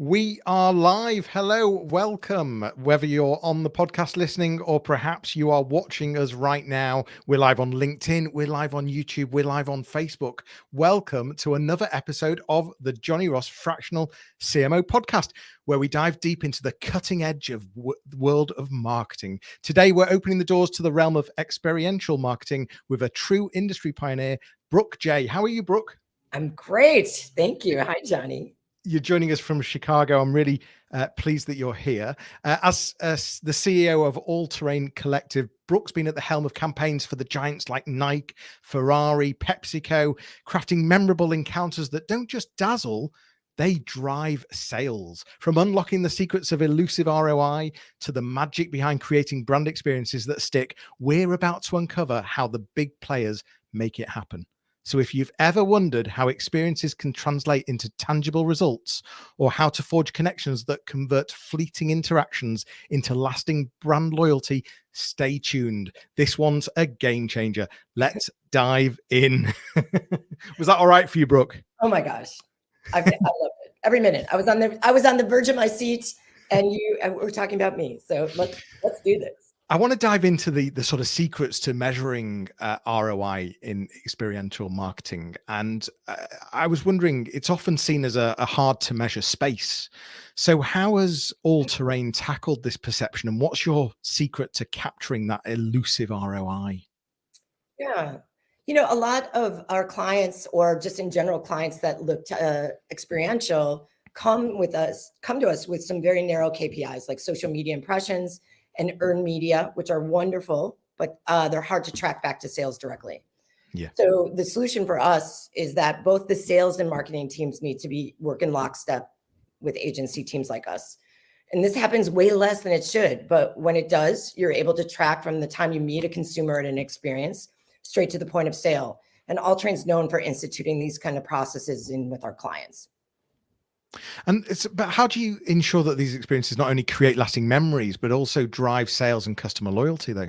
We are live. Hello, welcome. Whether you're on the podcast listening or perhaps you are watching us right now, we're live on LinkedIn, we're live on YouTube, we're live on Facebook. Welcome to another episode of the Johnny Ross Fractional CMO podcast, where we dive deep into the cutting edge of the world of marketing. Today, we're opening the doors to the realm of experiential marketing with a true industry pioneer, Brook Jay. How are you, Brook? I'm great. Thank you. Hi, Johnny. You're joining us from Chicago. I'm really pleased that you're here. As the CEO of All Terrain Collective, Brook's been at the helm of campaigns for the giants like Nike, Ferrari, PepsiCo, crafting memorable encounters that don't just dazzle, they drive sales. From unlocking the secrets of elusive ROI to the magic behind creating brand experiences that stick, we're about to uncover how the big players make it happen. So if you've ever wondered how experiences can translate into tangible results, or how to forge connections that convert fleeting interactions into lasting brand loyalty, stay tuned. This one's a game changer. Let's dive in. Was that all right for you, Brook? Oh my gosh. I loved it. Every minute. I was on the verge of my seat and you were talking about me. So let's do this. I want to dive into the sort of secrets to measuring ROI in experiential marketing. And I was wondering, it's often seen as a hard to measure space. So how has All Terrain tackled this perception, and what's your secret to capturing that elusive ROI? Yeah. A lot of our clients, or just in general clients that look to experiential, come to us with some very narrow KPIs like social media impressions and earned media, which are wonderful, but they're hard to track back to sales directly. Yeah. So the solution for us is that both the sales and marketing teams need to be working lockstep with agency teams like us. And this happens way less than it should, but when it does, you're able to track from the time you meet a consumer at an experience straight to the point of sale. And All Terrain's known for instituting these kind of processes in with our clients. And but how do you ensure that these experiences not only create lasting memories, but also drive sales and customer loyalty, though?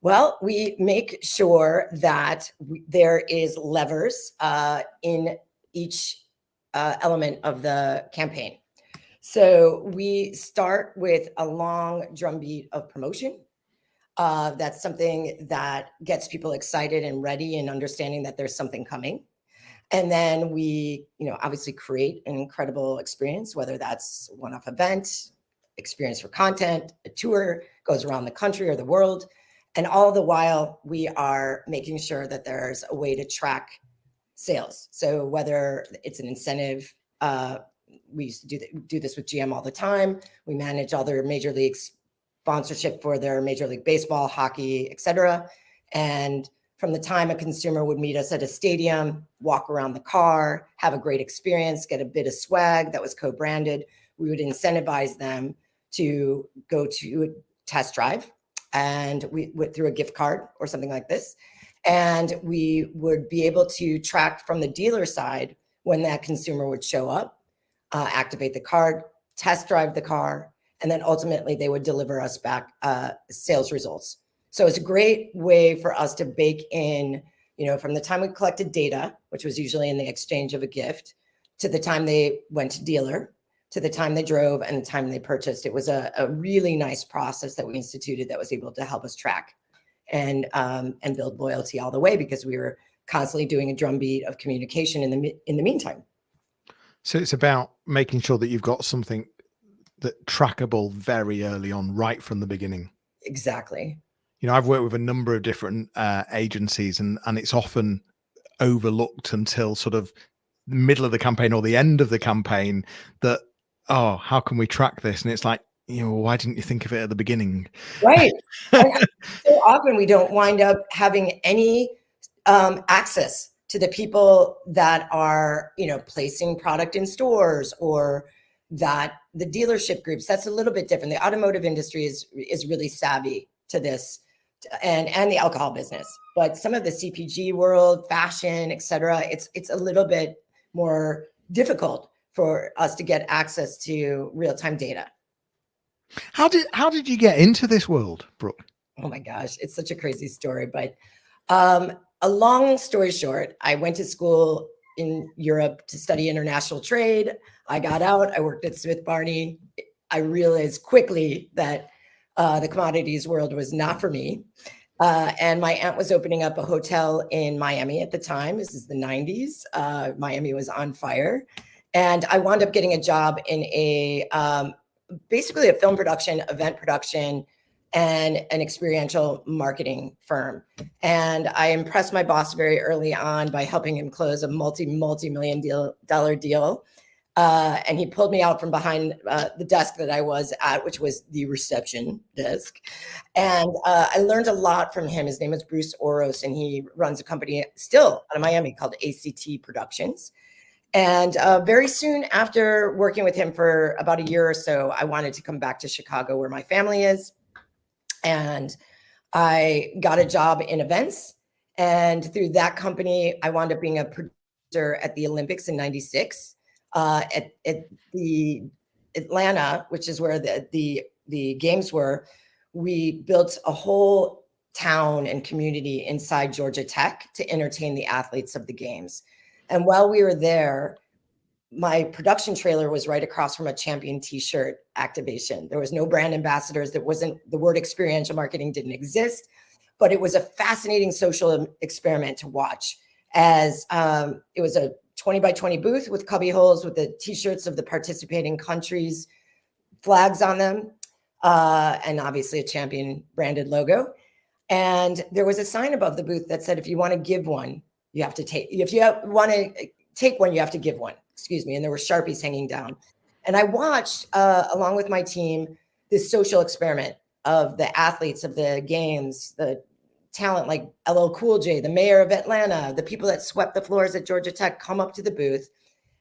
Well, we make sure that there is levers in each element of the campaign. So we start with a long drumbeat of promotion. That's something that gets people excited and ready and understanding that there's something coming. And then we, obviously create an incredible experience, whether that's one-off event, experience for content, a tour goes around the country or the world. And all the while we are making sure that there's a way to track sales. So whether it's an incentive, we used to do this with GM all the time. We manage all their major league sponsorship for their Major League Baseball, hockey, et cetera. And from the time a consumer would meet us at a stadium, walk around the car, have a great experience, get a bit of swag that was co-branded, we would incentivize them to go to a test drive, and we went through a gift card or something like this. And we would be able to track from the dealer side when that consumer would show up, activate the card, test drive the car, and then ultimately they would deliver us back sales results. So it's a great way for us to bake in, from the time we collected data, which was usually in the exchange of a gift, to the time they went to dealer, to the time they drove, and the time they purchased. It was a really nice process that we instituted that was able to help us track and build loyalty all the way, because we were constantly doing a drumbeat of communication in the meantime. So it's about making sure that you've got something that trackable very early on, right from the beginning. Exactly. I've worked with a number of different agencies, and it's often overlooked until sort of the middle of the campaign or the end of the campaign that, oh, how can we track this? And it's like, why didn't you think of it at the beginning? Right. So often we don't wind up having any access to the people that are, placing product in stores, or that the dealership groups. That's a little bit different. The automotive industry is really savvy to this, and the alcohol business. But some of the CPG world, fashion, et cetera, it's a little bit more difficult for us to get access to real-time data. How did you get into this world, Brook? Oh my gosh, it's such a crazy story. But a long story short, I went to school in Europe to study international trade. I got out. I worked at Smith Barney. I realized quickly that the commodities world was not for me. And my aunt was opening up a hotel in Miami at the time. This is the 90s. Miami was on fire. And I wound up getting a job in basically a film production, event production, and an experiential marketing firm. And I impressed my boss very early on by helping him close a multi-million dollar deal. And he pulled me out from behind the desk that I was at, which was the reception desk. And I learned a lot from him. His name is Bruce Oros, and he runs a company still out of Miami called ACT Productions. And very soon after working with him for about a year or so, I wanted to come back to Chicago where my family is. And I got a job in events. And through that company, I wound up being a producer at the Olympics in '96. At the Atlanta, which is where the games were, we built a whole town and community inside Georgia Tech to entertain the athletes of the games. And while we were there, my production trailer was right across from a Champion t-shirt activation. There was no brand ambassadors. There wasn't, the word experiential marketing didn't exist, but it was a fascinating social experiment to watch, as it was a 20 by 20 booth with cubby holes with the t-shirts of the participating countries, flags on them, and obviously a Champion branded logo. And there was a sign above the booth that said, if you want to give one, you have to take, if you want to take one, you have to give one, excuse me. And there were Sharpies hanging down. And I watched, along with my team, this social experiment of the athletes of the games, the talent like LL Cool J, the mayor of Atlanta, the people that swept the floors at Georgia Tech, come up to the booth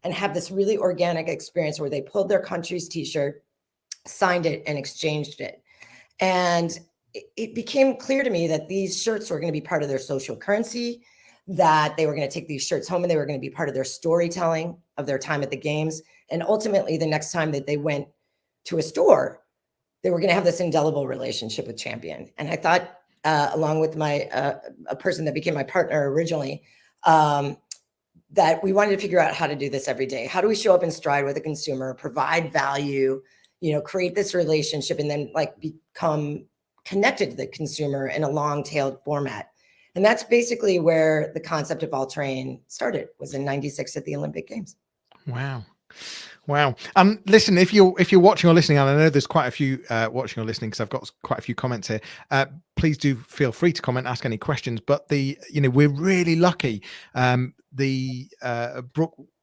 and have this really organic experience where they pulled their country's t-shirt, signed it, and exchanged it. And it became clear to me that these shirts were going to be part of their social currency, that they were going to take these shirts home and they were going to be part of their storytelling of their time at the games. And ultimately, the next time that they went to a store, they were going to have this indelible relationship with Champion. And I thought, along with my a person that became my partner originally, that we wanted to figure out how to do this every day. How do we show up in stride with the consumer, provide value, create this relationship, and then like become connected to the consumer in a long-tailed format. And that's basically where the concept of All Terrain started, was in '96 at the Olympic Games. Wow. Wow. Listen, if you're watching or listening, and I know there's quite a few watching or listening because I've got quite a few comments here, please do feel free to comment, ask any questions. But we're really lucky.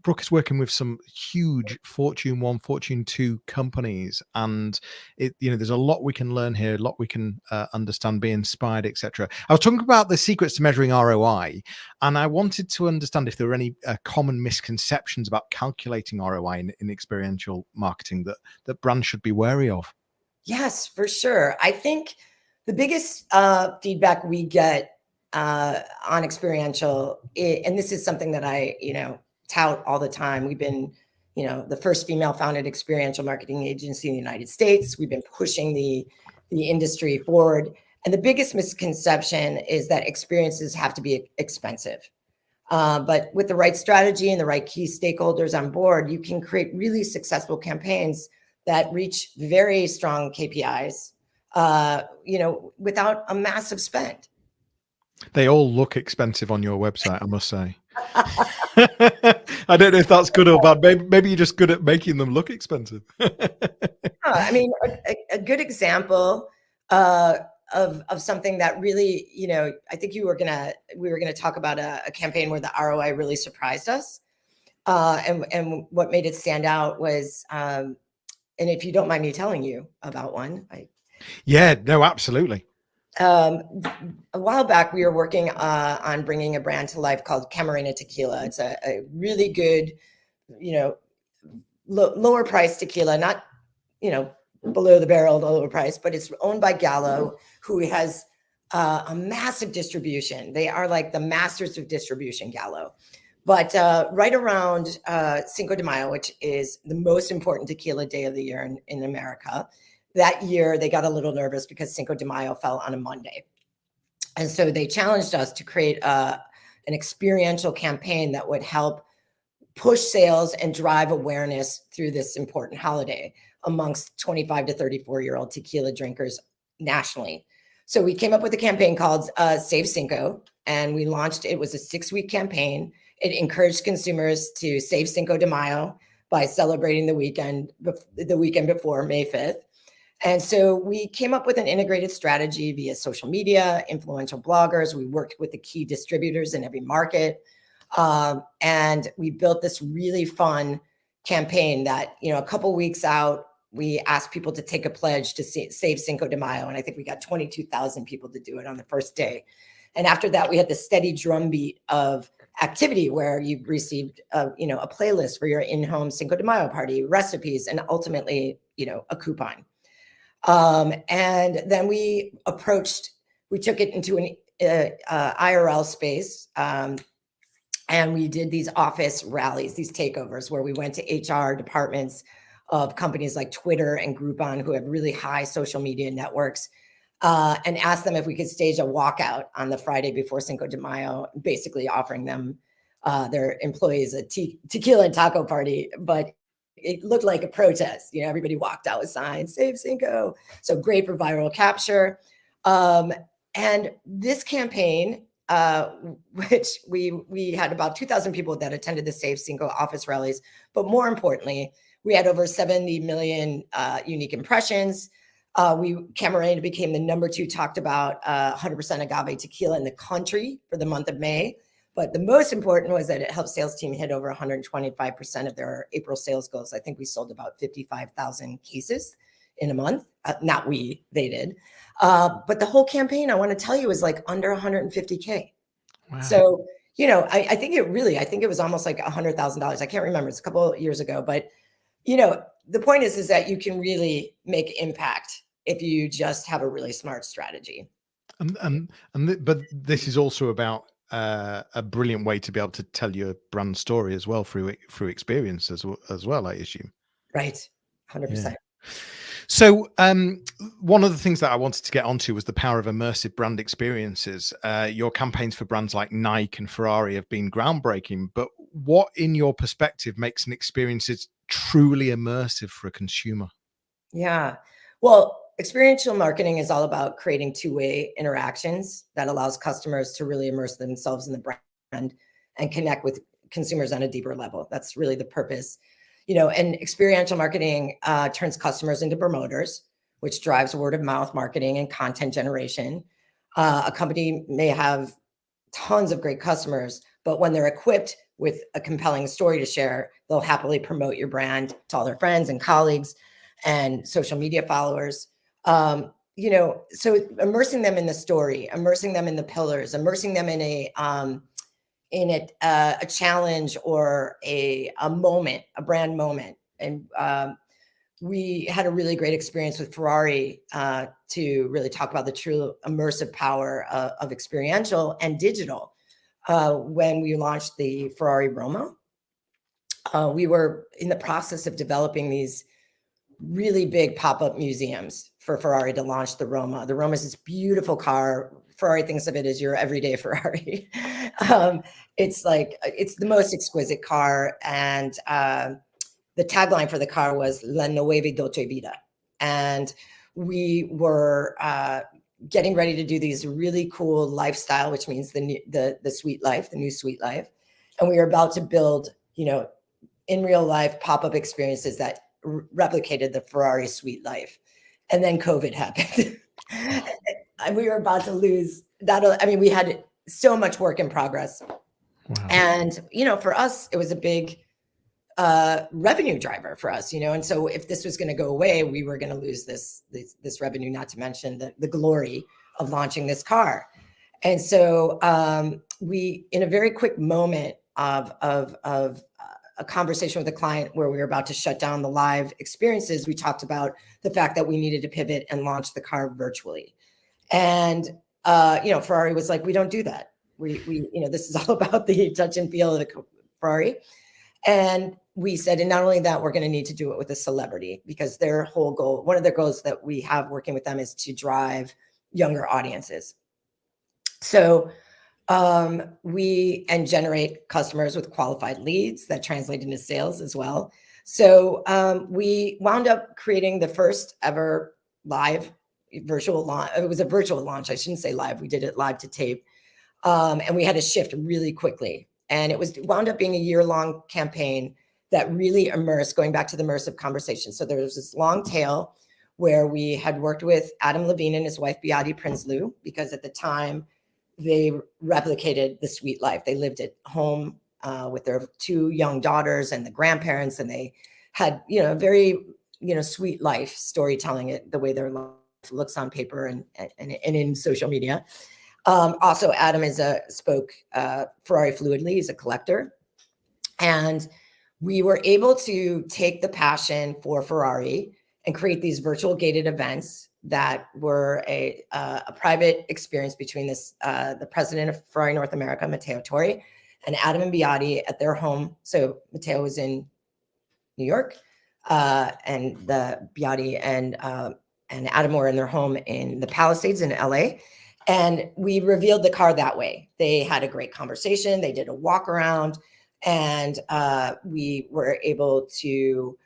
Brook is working with some huge Fortune 1, Fortune 2 companies, and there's a lot we can learn here, a lot we can understand, be inspired, etc. I was talking about the secrets to measuring ROI, and I wanted to understand if there were any common misconceptions about calculating ROI in experiential marketing that brands should be wary of. Yes, for sure. I think the biggest feedback we get on experiential, and this is something that I, tout all the time. We've been, the first female founded experiential marketing agency in the United States. We've been pushing the industry forward. And the biggest misconception is that experiences have to be expensive. But with the right strategy and the right key stakeholders on board, you can create really successful campaigns that reach very strong KPIs, without a massive spend. They all look expensive on your website, I must say. I don't know if that's good or bad. Maybe you're just good at making them look expensive. I mean, a good example of something that really, I think we were gonna talk about a campaign where the ROI really surprised us, and what made it stand out was, and if you don't mind me telling you about one, yeah, no, absolutely. A while back, we were working on bringing a brand to life called Camarena Tequila. It's a really good, lower price tequila, not, below the barrel, lower price, but it's owned by Gallo, who has a massive distribution. They are like the masters of distribution, Gallo. But right around Cinco de Mayo, which is the most important tequila day of the year in America, that year, they got a little nervous because Cinco de Mayo fell on a Monday. And so they challenged us to create an experiential campaign that would help push sales and drive awareness through this important holiday amongst 25 to 34-year-old tequila drinkers nationally. So we came up with a campaign called Save Cinco, and we launched, it was a 6-week campaign. It encouraged consumers to save Cinco de Mayo by celebrating the weekend before May 5th. And so we came up with an integrated strategy via social media, influential bloggers. We worked with the key distributors in every market. And we built this really fun campaign that, a couple weeks out, we asked people to take a pledge to save Cinco de Mayo. And I think we got 22,000 people to do it on the first day. And after that, we had the steady drumbeat of activity where you received, a playlist for your in-home Cinco de Mayo party, recipes, and ultimately, a coupon. And then we took it into an IRL space, and we did these office rallies, these takeovers, where we went to HR departments of companies like Twitter and Groupon, who have really high social media networks, and asked them if we could stage a walkout on the Friday before Cinco de Mayo, basically offering them, their employees, a tequila and taco party. But it looked like a protest. Everybody walked out with signs, Save Cinco. So great for viral capture. And this campaign, which we had about 2,000 people that attended the Save Cinco office rallies. But more importantly, we had over 70 million unique impressions. Camarena became the number 2 talked about 100% agave tequila in the country for the month of May. But the most important was that it helped sales team hit over 125% of their April sales goals. I think we sold about 55,000 cases in a month. Not we, they did. But the whole campaign, I want to tell you, was like under 150K. Wow. So, I think it was almost like $100,000. I can't remember. It's a couple of years ago. But, the point is that you can really make impact if you just have a really smart strategy. But this is also about a brilliant way to be able to tell your brand story as well through experience as well, I assume. Right. 100%. Yeah. So one of the things that I wanted to get onto was the power of immersive brand experiences. Your campaigns for brands like Nike and Ferrari have been groundbreaking, but what, in your perspective, makes an experience truly immersive for a consumer? Yeah. Well, experiential marketing is all about creating two-way interactions that allows customers to really immerse themselves in the brand and connect with consumers on a deeper level. That's really the purpose. And experiential marketing turns customers into promoters, which drives word of mouth marketing and content generation. A company may have tons of great customers, but when they're equipped with a compelling story to share, they'll happily promote your brand to all their friends and colleagues and social media followers. So immersing them in the story, immersing them in the pillars, immersing them in a challenge or a moment, a brand moment. And we had a really great experience with Ferrari to really talk about the true immersive power of experiential and digital. When we launched the Ferrari Roma, we were in the process of developing these really big pop-up museums for Ferrari to launch the Roma. The Roma is this beautiful car. Ferrari thinks of it as your everyday Ferrari. It's the most exquisite car. And the tagline for the car was La Nueva Dolce Vita. And we were getting ready to do these really cool lifestyle, which means the sweet life, the new sweet life. And we were about to build, in real life pop-up experiences that replicated the Ferrari sweet life. And then COVID happened. And we were about to lose that. I mean, we had so much work in progress. Wow. And, for us, it was a big revenue driver for us, and so if this was going to go away, we were going to lose this revenue, not to mention the glory of launching this car. And so we, in a very quick moment of a conversation with a client where we were about to shut down the live experiences, we talked about the fact that we needed to pivot and launch the car virtually. And, Ferrari was like, we don't do that. We this is all about the touch and feel of the Ferrari. And we said, and not only that, we're going to need to do it with a celebrity, because their whole goal, one of their goals that we have working with them, is to drive younger audiences. So And generate customers with qualified leads that translate into sales as well. So we wound up creating the first ever live virtual launch. It was a virtual launch. I shouldn't say live. We did it live to tape. And we had to shift really quickly. And it wound up being a year-long campaign that really immersed, going back to the immersive conversation. So there was this long tail where we had worked with Adam Levine and his wife, Beate Prinsloo, because at the time they replicated the sweet life. They lived at home with their 2 young daughters and the grandparents, and they had, a very, sweet life storytelling it the way their life looks on paper and in social media. Also, Adam spoke Ferrari fluidly. He's a collector. And we were able to take the passion for Ferrari and create these virtual gated events that were a private experience between the president of Ferrari North America, Matteo Torri, and Adam and Beate at their home. So Matteo was in New York, and the Beate and Adam were in their home in the Palisades in LA. And we revealed the car that way. They had a great conversation. They did a walk around, and we were able to,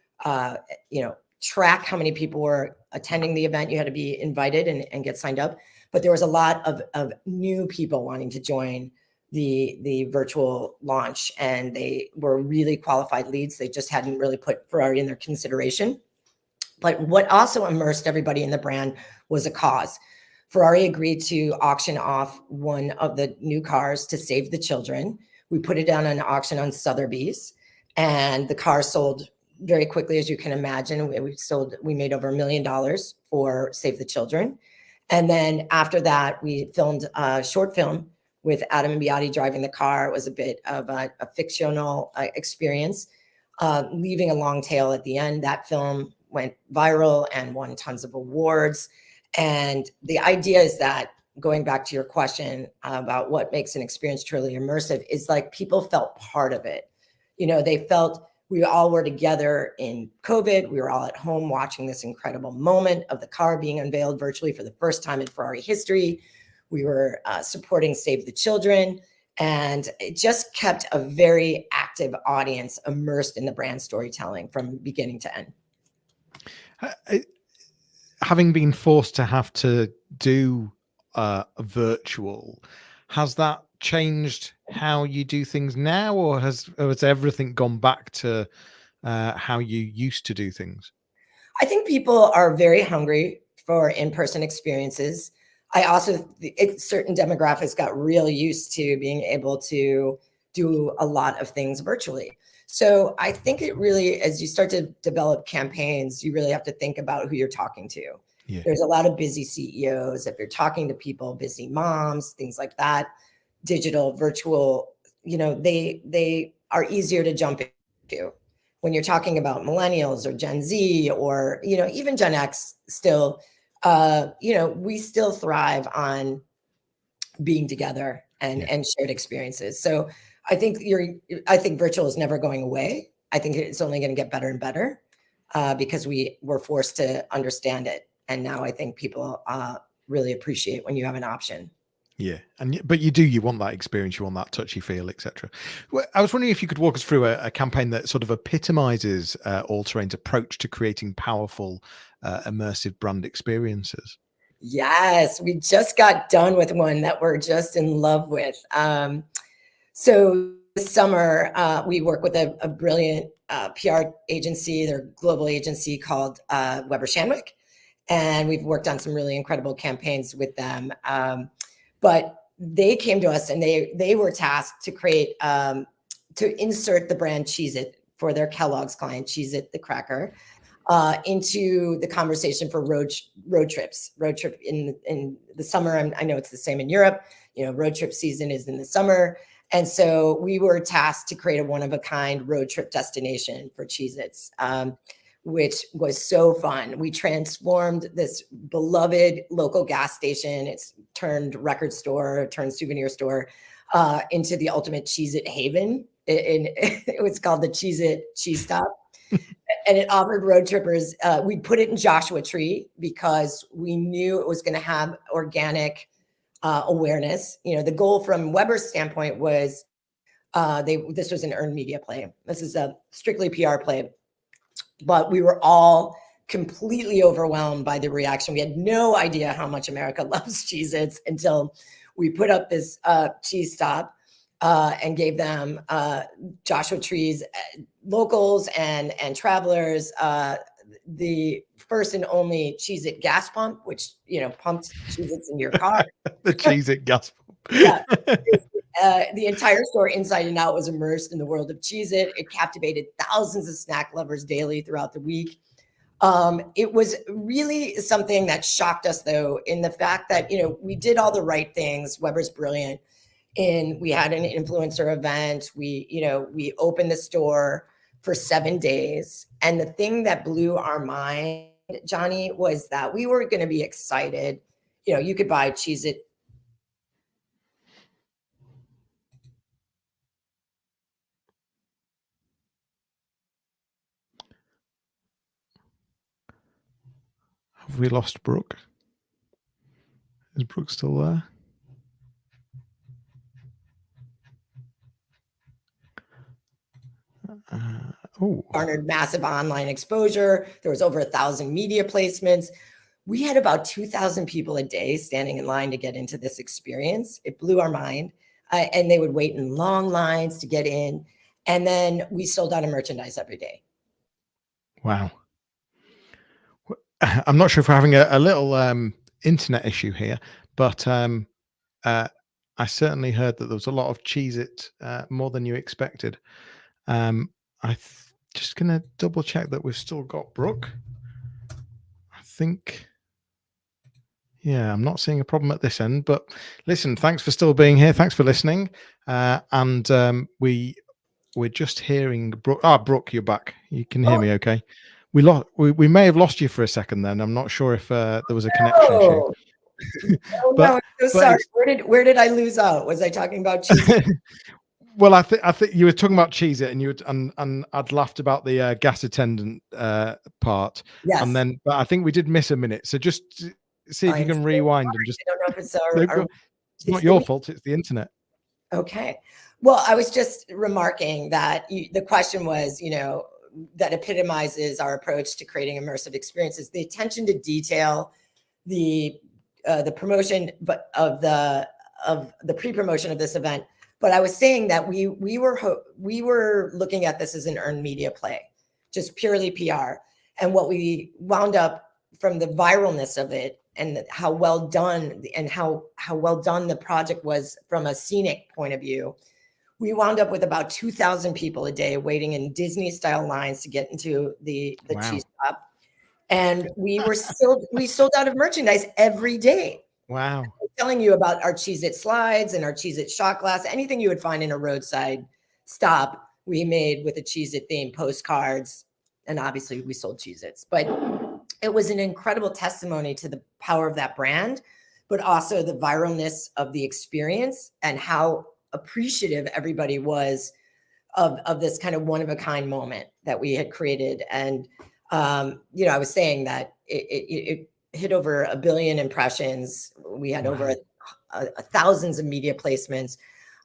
track how many people were attending the event. You had to be invited and get signed up. But there was a lot of new people wanting to join the virtual launch, and they were really qualified leads. They just hadn't really put Ferrari in their consideration. But what also immersed everybody in the brand was a cause. Ferrari agreed to auction off one of the new cars to save the children. We put it down on auction on Sotheby's, and the car sold very quickly, as you can imagine. We made over $1 million for Save the Children. And then after that, we filmed a short film with Adam and Beate driving the car. It was a bit of a fictional experience, leaving a long tail at the end. That film went viral and won tons of awards. And the idea is that, going back to your question about what makes an experience truly immersive, is like people felt part of it. They felt we all were together in COVID. We were all at home watching this incredible moment of the car being unveiled virtually for the first time in Ferrari history. We were supporting Save the Children, and it just kept a very active audience immersed in the brand storytelling from beginning to end. Having been forced to have to do virtual, has that changed how you do things now, or has everything gone back to how you used to do things? I think people are very hungry for in-person experiences. I also, certain demographics got real used to being able to do a lot of things virtually. So I think it really, as you start to develop campaigns, you really have to think about who you're talking to. Yeah. There's a lot of busy CEOs. If you're talking to people, busy moms, things like that, digital, virtual, they are easier to jump into. When you're talking about millennials or Gen Z or, even Gen X still, we still thrive on being together and shared experiences. So I think virtual is never going away. I think it's only going to get better and better because we were forced to understand it. And now I think people really appreciate when you have an option. Yeah. But you want that experience, you want that touchy feel, etc. Well, I was wondering if you could walk us through a campaign that sort of epitomizes All Terrain's approach to creating powerful, immersive brand experiences. Yes, we just got done with one that we're just in love with. So this summer, we work with a brilliant PR agency, their global agency called Weber Shandwick. And we've worked on some really incredible campaigns with them. But they came to us and they were tasked to create, to insert the brand Cheez-It for their Kellogg's client, Cheez-It, the cracker, into the conversation for road trips. Road trip in the summer, I know it's the same in Europe, road trip season is in the summer. And so we were tasked to create a one-of-a-kind road trip destination for Cheez-Its, which was so fun. We transformed this beloved local gas station, it's turned record store, turned souvenir store, into the ultimate Cheez-It haven. It was called the Cheez-It Cheese Stop. And it offered road trippers, we put it in Joshua Tree because we knew it was going to have organic awareness. The goal from Weber's standpoint was this was an earned media play. This is a strictly PR play, but we were all completely overwhelmed by the reaction. We had no idea how much America loves Cheez-Its until we put up this cheese stop and gave them Joshua Tree's locals and travelers the first and only Cheez-It gas pump, which pumped Cheez-Its in your car. The Cheez-It gas pump. Yeah. The entire store inside and out was immersed in the world of Cheez-It. It captivated thousands of snack lovers daily throughout the week. It was really something that shocked us, though, in the fact that, we did all the right things. Weber's brilliant. And we had an influencer event. We opened the store for 7 days. And the thing that blew our mind, Johnny, was that we were going to be excited. You could buy Cheez-It. Have we lost Brooke? Is Brooke still there? Garnered massive online exposure. There was over 1,000 media placements. We had about 2,000 people a day standing in line to get into this experience. It blew our mind. And they would wait in long lines to get in. And then we sold out of merchandise every day. Wow. I'm not sure if we're having a little internet issue here, but I certainly heard that there was a lot of Cheez-It, more than you expected. Just going to double check that we've still got Brooke. I think, yeah, I'm not seeing a problem at this end, but listen, thanks for still being here. Thanks for listening. And we're just hearing Brooke. Brooke, you're back. You can hear me okay? We may have lost you for a second then. I'm not sure if there was a connection issue. No, I'm so sorry. Where did I lose out? Was I talking about Cheez-It? Well, I think you were talking about Cheez-It, and I'd laughed about the gas attendant part. Yes. And then, but I think we did miss a minute. So just see if you can rewind and just. I don't know if it's it's not your fault. It's the internet. Okay. Well, I was just remarking that the question was, that epitomizes our approach to creating immersive experiences: the attention to detail, the promotion, but of the pre-promotion of this event. But I was saying that we were looking at this as an earned media play, just purely PR. And what we wound up from the viralness of it and how well done the project was from a scenic point of view, we wound up with about 2,000 people a day waiting in Disney-style lines to get into the cheese shop. And we sold out of merchandise every day. Wow. I'm telling you about our Cheez-It slides and our Cheez-It shot glass, anything you would find in a roadside stop, we made with a Cheez-It theme, postcards, and obviously we sold Cheez-Its. But it was an incredible testimony to the power of that brand, but also the viralness of the experience and how appreciative everybody was of this kind of one-of-a-kind moment that we had created. And, I was saying that it hit over 1 billion impressions. We had over thousands of media placements.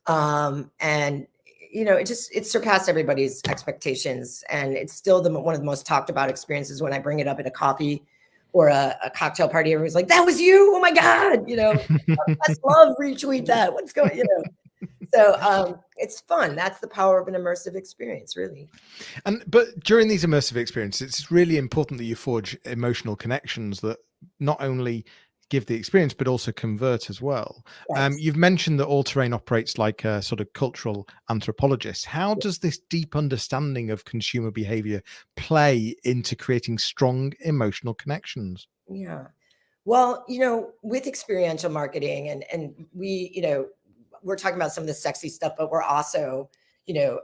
And, it surpassed everybody's expectations. And it's still one of the most talked about experiences when I bring it up at a coffee or a cocktail party. Everyone's like, that was you. Oh my God. Let's love retweet that. What's going, So it's fun. That's the power of an immersive experience, really. But during these immersive experiences, it's really important that you forge emotional connections that not only give the experience, but also convert as well. Yes. You've mentioned that All Terrain operates like a sort of cultural anthropologist. How does this deep understanding of consumer behavior play into creating strong emotional connections? Yeah. Well, with experiential marketing and we, we're talking about some of the sexy stuff, but we're also,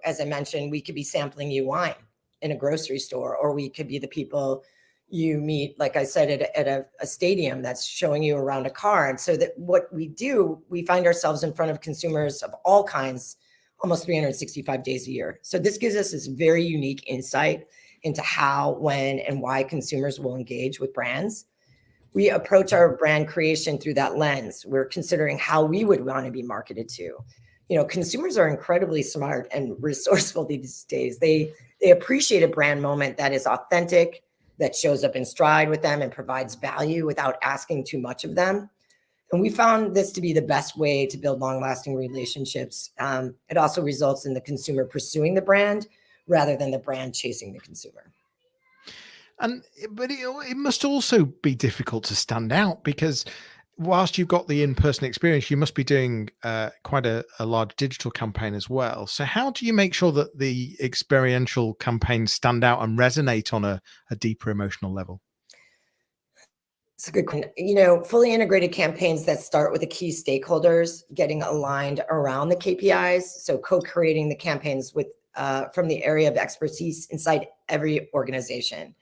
as I mentioned, we could be sampling you wine in a grocery store, or we could be the people you meet, like I said, at a stadium that's showing you around a car. And so that what we do, we find ourselves in front of consumers of all kinds, almost 365 days a year. So this gives us this very unique insight into how, when, and why consumers will engage with brands. we approach our brand creation through that lens. We're considering how we would want to be marketed to. Consumers are incredibly smart and resourceful these days. They appreciate a brand moment that is authentic, that shows up in stride with them and provides value without asking too much of them. And we found this to be the best way to build long-lasting relationships. It also results in the consumer pursuing the brand rather than the brand chasing the consumer. But it must also be difficult to stand out, because whilst you've got the in-person experience, you must be doing quite a large digital campaign as well. So how do you make sure that the experiential campaigns stand out and resonate on a deeper emotional level? It's a good question. Fully integrated campaigns that start with the key stakeholders getting aligned around the KPIs. So co-creating the campaigns with from the area of expertise inside every organization.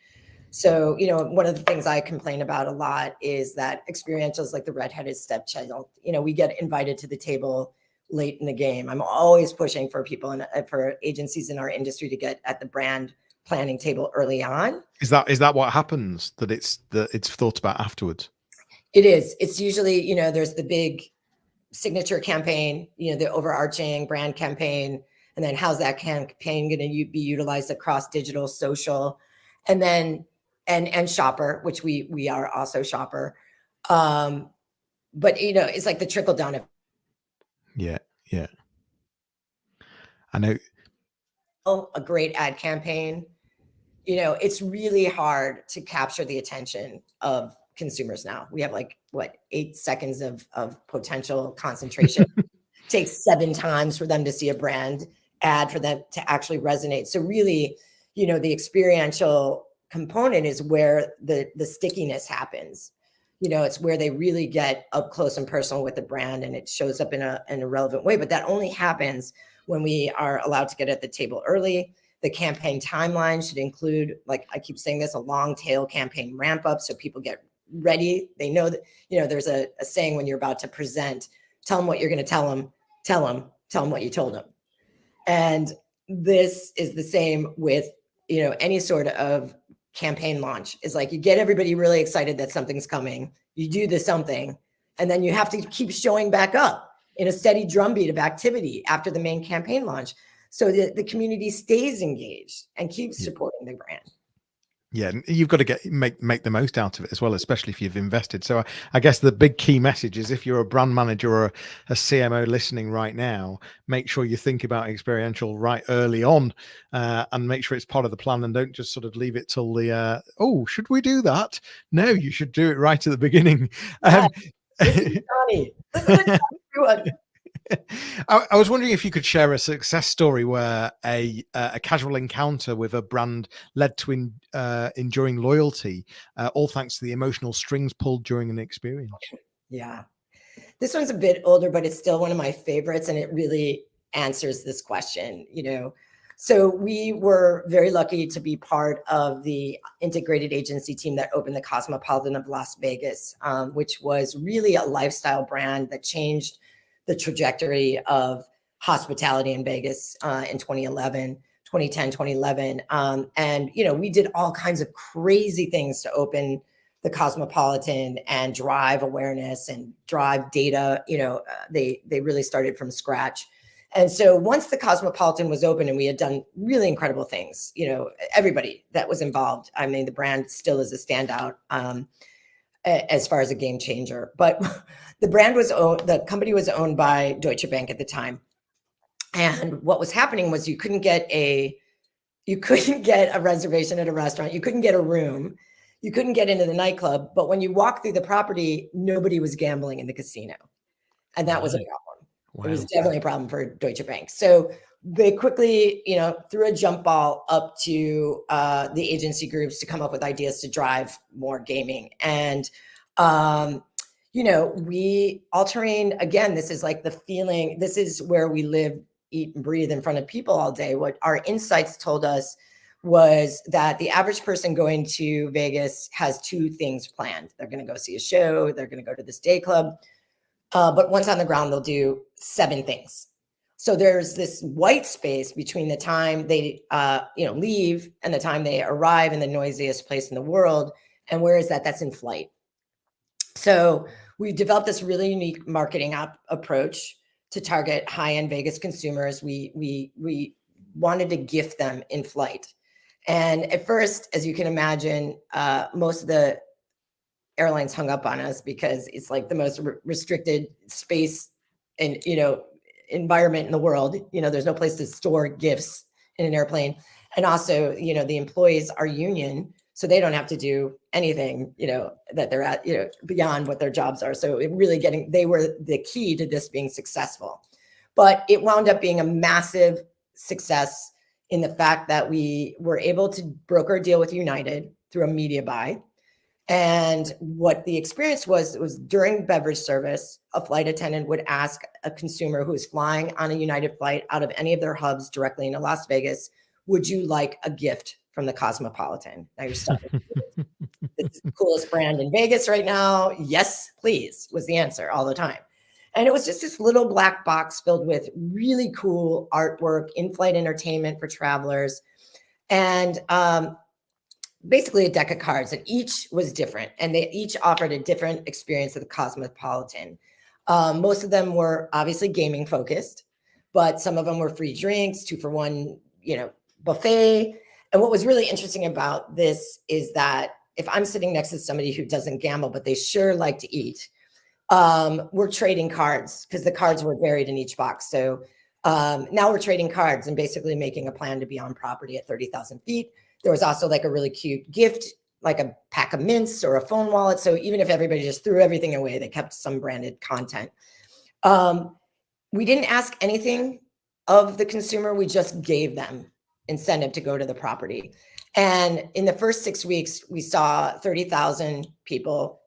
So, one of the things I complain about a lot is that experiential is like the redheaded stepchild. We get invited to the table late in the game. I'm always pushing for people and for agencies in our industry to get at the brand planning table early on. Is that what happens? That it's thought about afterwards? It is. It's usually, there's the big signature campaign, the overarching brand campaign, and then how's that campaign going to be utilized across digital, social, and then and shopper, which we are also shopper. But it's like the trickle down of Yeah. I know. a great ad campaign. It's really hard to capture the attention of consumers now. We have 8 seconds of potential concentration. Takes 7 times for them to see a brand ad for them to actually resonate. So really, the experiential component is where the stickiness happens. It's where they really get up close and personal with the brand, and it shows up in a relevant way. But that only happens when we are allowed to get at the table early. The campaign timeline should include, like I keep saying this, a long tail campaign ramp up so people get ready. They know that, there's a saying when you're about to present, tell them what you're going to tell them what you told them. And this is the same with, any sort of campaign launch. Is like you get everybody really excited that something's coming, you do the something, and then you have to keep showing back up in a steady drumbeat of activity after the main campaign launch so that the community stays engaged and keeps supporting the brand. Yeah, and you've got to make the most out of it as well, especially if you've invested. So I guess the big key message is, if you're a brand manager or a CMO listening right now, make sure you think about experiential right early on, and make sure it's part of the plan, and don't just sort of leave it till the should we do that? No, you should do it right at the beginning. This is Johnny. This is everyone. I was wondering if you could share a success story where a casual encounter with a brand led to enduring loyalty, all thanks to the emotional strings pulled during an experience. Yeah. This one's a bit older, but it's still one of my favorites, and it really answers this question. So we were very lucky to be part of the integrated agency team that opened the Cosmopolitan of Las Vegas, which was really a lifestyle brand that changed the trajectory of hospitality in Vegas in 2010, 2011. And, we did all kinds of crazy things to open the Cosmopolitan and drive awareness and drive data. They really started from scratch. And so once the Cosmopolitan was open and we had done really incredible things, everybody that was involved, I mean, the brand still is a standout as far as a game changer. But the company was owned by Deutsche Bank at the time. And what was happening was you couldn't get a reservation at a restaurant. You couldn't get a room. You couldn't get into the nightclub. But when you walk through the property, nobody was gambling in the casino. And that was a problem. Wow. It was definitely a problem for Deutsche Bank. So they quickly, threw a jump ball up to the agency groups to come up with ideas to drive more gaming. And, we All Terrain, again, this is like the feeling, this is where we live, eat, and breathe in front of people all day. What our insights told us was that the average person going to Vegas has 2 things planned. They're going to go see a show. They're going to go to this day club. But once on the ground, they'll do 7 things. So there's this white space between the time they, leave and the time they arrive in the noisiest place in the world. And where is that? That's in flight. So we developed this really unique marketing approach to target high-end Vegas consumers. We wanted to gift them in flight. And at first, as you can imagine, most of the airlines hung up on us because it's like the most restricted space and, environment in the world. There's no place to store gifts in an airplane. And also, the employees are union, so they don't have to do anything, that they're at, beyond what their jobs are. So they were the key to this being successful. But it wound up being a massive success in the fact that we were able to broker a deal with United through a media buy. And what the experience was during beverage service, a flight attendant would ask a consumer who is flying on a United flight out of any of their hubs directly into Las Vegas, would you like a gift from the Cosmopolitan? Now you're stuck. This is the coolest brand in Vegas right now. Yes, please, was the answer all the time. And it was just this little black box filled with really cool artwork, in-flight entertainment for travelers, and basically a deck of cards, and each was different, and they each offered a different experience at the Cosmopolitan. Most of them were obviously gaming focused, but some of them were free drinks, 2-for-1, buffet. And what was really interesting about this is that if I'm sitting next to somebody who doesn't gamble, but they sure like to eat, we're trading cards because the cards were buried in each box. So now we're trading cards and basically making a plan to be on property at 30,000 feet. There was also like a really cute gift, like a pack of mints or a phone wallet. So even if everybody just threw everything away, they kept some branded content. We didn't ask anything of the consumer. We just gave them incentive to go to the property. And in the first 6 weeks, we saw 30,000 people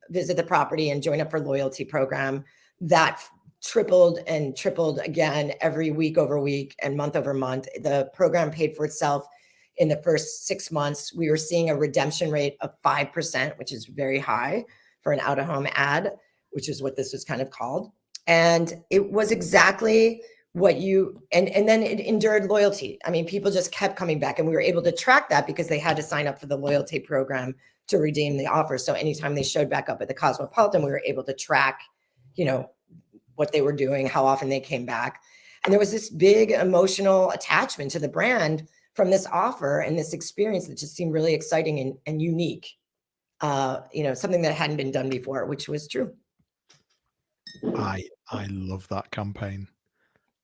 visit the property and join up for loyalty program. That tripled and tripled again every week over week and month over month. The program paid for itself. In the first 6 months, we were seeing a redemption rate of 5%, which is very high for an out-of-home ad, which is what this was kind of called. And it was exactly what and then it endured loyalty. I mean, people just kept coming back, and we were able to track that because they had to sign up for the loyalty program to redeem the offer. So anytime they showed back up at the Cosmopolitan, we were able to track, what they were doing, how often they came back. And there was this big emotional attachment to the brand from this offer and this experience that just seemed really exciting and unique, something that hadn't been done before, which was true. I love that campaign.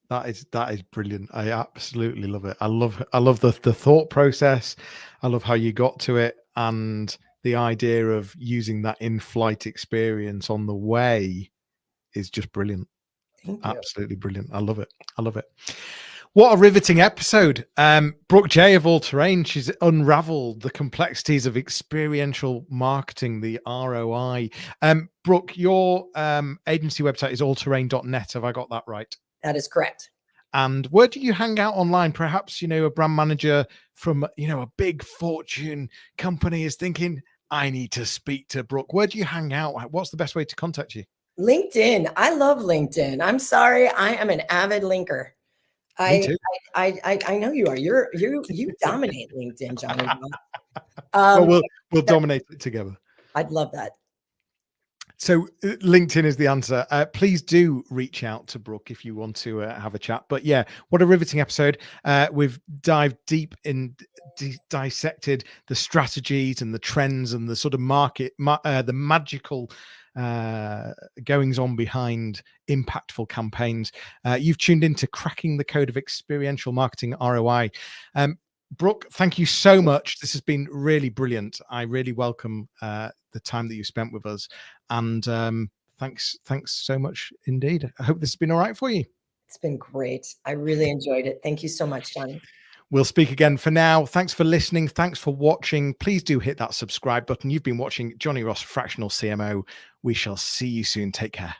That is brilliant. I absolutely love it. I love the thought process. I love how you got to it, and the idea of using that in-flight experience on the way is just brilliant. Absolutely brilliant. I love it. What a riveting episode. Brook Jay of All Terrain, she's unraveled the complexities of experiential marketing, the ROI. Brook, your agency website is allterrain.net. Have I got that right? That is correct. And where do you hang out online? Perhaps, a brand manager from, a big fortune company is thinking, I need to speak to Brook. Where do you hang out? What's the best way to contact you? LinkedIn. I love LinkedIn. I'm sorry. I am an avid linker. Me too. I know you are. You dominate LinkedIn, Johnny. Well, we'll dominate it together. I'd love that. So LinkedIn is the answer. Please do reach out to Brook if you want to have a chat. But yeah, what a riveting episode. We've dived deep in, dissected the strategies and the trends and the sort of the magical goings on behind impactful campaigns. You've tuned into Cracking the Code of Experiential Marketing ROI. Brook, thank you so much. This has been really brilliant. I really welcome the time that you spent with us, and thanks so much indeed. I hope this has been all right for you. It's been great. I really enjoyed it. Thank you so much, Johnny. We'll speak again. For now, thanks for listening. Thanks for watching. Please do hit that subscribe button. You've been watching Johnny Ross, Fractional CMO. We shall see you soon. Take care.